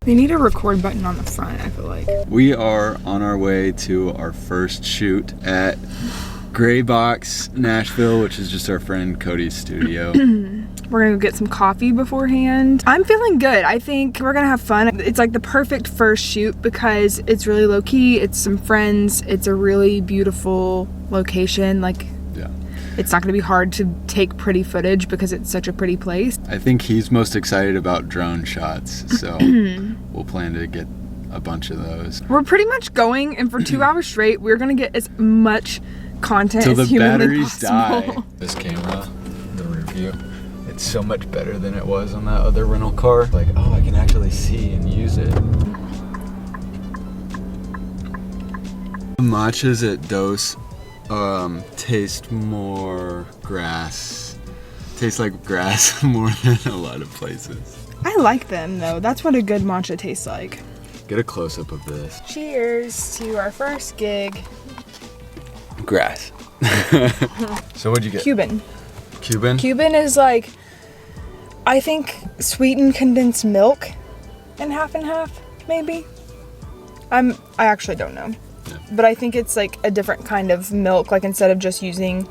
They need a record button on the front, I feel like. We are on our way to our first shoot at Graybox Nashville, which is just our friend Cody's studio. We're gonna go get some coffee beforehand. I'm feeling good. I think we're gonna have fun. It's like the perfect first shoot because it's really low key, it's some friends, it's a really beautiful location. Like, Yeah. it's not gonna be hard to take pretty footage because it's such a pretty place. I think he's most excited about drone shots, so we'll plan to get a bunch of those. We're pretty much going, and for 2 hours straight, we're gonna get as much content Till as the humanly batteries possible. die. This camera, the rear view, it's so much better than it was on that other rental car. Like, oh, I can actually see and use it. The matchas at Dose taste more grass. Taste like grass more than a lot of places. I like them though. That's what a good matcha tastes like. Get a close-up of this. Cheers to our first gig. Grass. So what'd you get? Cuban. Cuban? Cuban is like, I think sweetened condensed milk and half, maybe. I actually don't know. Yeah. But I think it's like a different kind of milk. Like instead of just using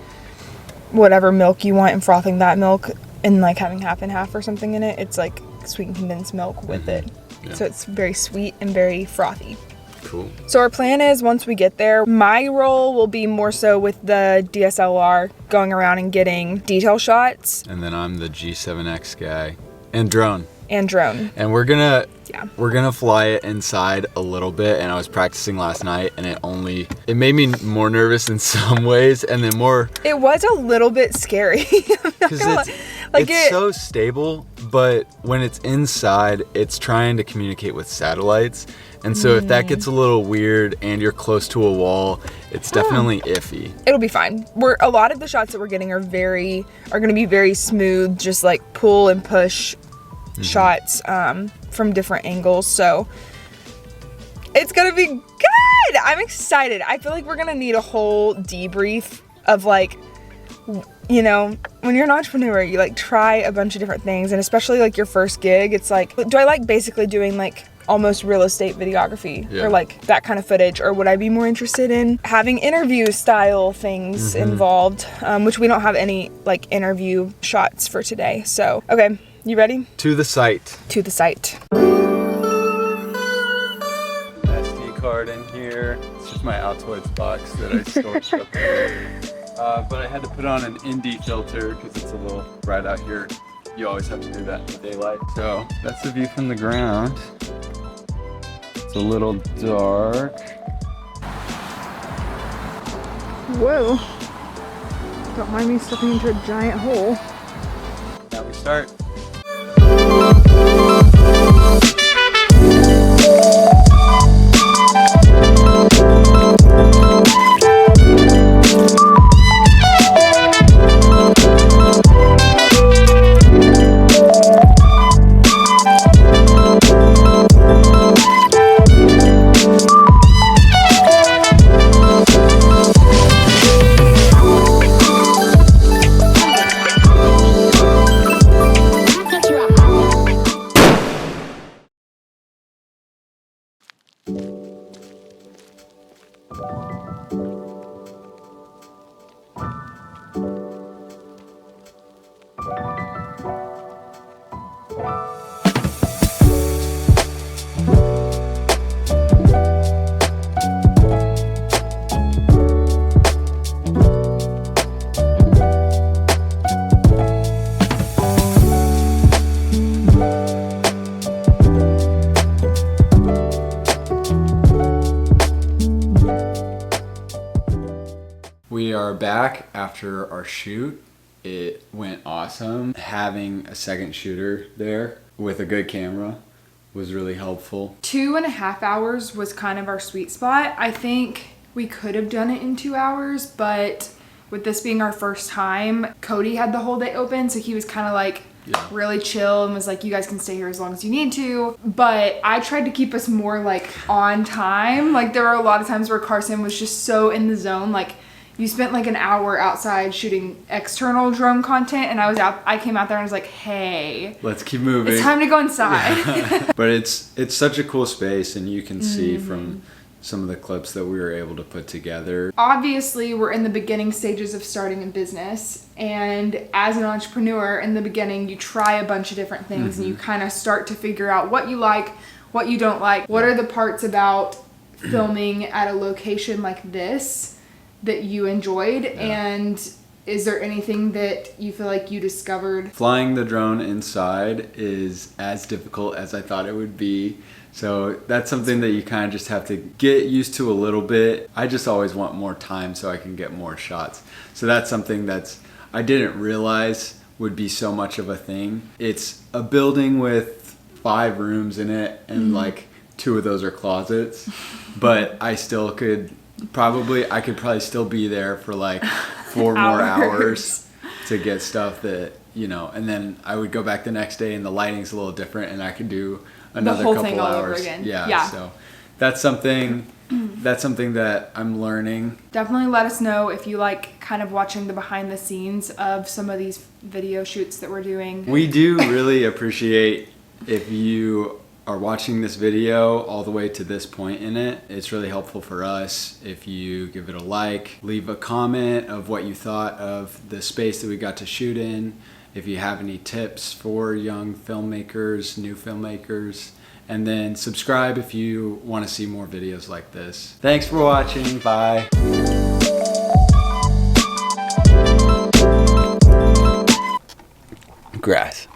whatever milk you want and frothing that milk and like having half and half or something in it, it's like sweetened condensed milk with it. Yeah. So it's very sweet and very frothy. Cool. So our plan is once we get there, my role will be more so with the DSLR, going around and getting detail shots. And then I'm the G7X guy. And drone. And drone. And we're gonna Yeah. fly it inside a little bit, and I was practicing last night and it made me more nervous in some ways and then more It was a little bit scary. because it's so stable, but when it's inside it's trying to communicate with satellites, and so if that gets a little weird and you're close to a wall, it's definitely iffy. It'll be fine. A lot of the shots that we're getting are gonna be very smooth, just like pull and push shots from different angles, so it's gonna be good. I'm excited. I feel like we're gonna need a whole debrief of like, you know, when you're an entrepreneur, you like try a bunch of different things, and especially like your first gig, it's like, do I like basically doing like almost real estate videography or like that kind of footage, or would I be more interested in having interview style things involved, which we don't have any like interview shots for today. So okay, you ready? To the site. To the site. SD card in here. It's just my Altoids box that I stored stuff in. But I had to put on an indie filter because it's a little bright out here. You always have to do that in the daylight. So that's the view from the ground. It's a little dark. Whoa. Don't mind me stepping into a giant hole. Now we start. We are back after our shoot. It went awesome. Having a second shooter there with a good camera was really helpful. 2.5 hours was kind of our sweet spot. I think we could have done it in 2 hours, but with this being our first time, Cody had the whole day open, so he was kind of like really chill and was like, you guys can stay here as long as you need to. But I tried to keep us more like on time. Like there were a lot of times where Carson was just so in the zone, like you spent like an hour outside shooting external drone content, and I came out there and was like, hey, let's keep moving. It's time to go inside. Yeah. But it's such a cool space, and you can see from some of the clips that we were able to put together. Obviously, we're in the beginning stages of starting a business, and as an entrepreneur, in the beginning, you try a bunch of different things, and you kind of start to figure out what you like, what you don't like. What are the parts about filming at a location like this that you enjoyed, and is there anything that you feel like you discovered? Flying the drone inside is as difficult as I thought it would be. So that's something that you kind of just have to get used to a little bit. I just always want more time so I can get more shots. So that's something I didn't realize would be so much of a thing. It's a building with 5 rooms in it, and like 2 of those are closets, but I could probably still be there for like 4 more hours to get stuff that, you know, and then I would go back the next day and the lighting's a little different, and I could do another whole couple thing all over hours again. Yeah, so that's something that I'm learning. Definitely let us know if you like kind of watching the behind the scenes of some of these video shoots that we're doing. We do really appreciate if you are watching this video all the way to this point in it. It's really helpful for us if you give it a like, leave a comment of what you thought of the space that we got to shoot in, if you have any tips for young filmmakers, new filmmakers, and then subscribe if you want to see more videos like this. Thanks for watching. Bye. Grass.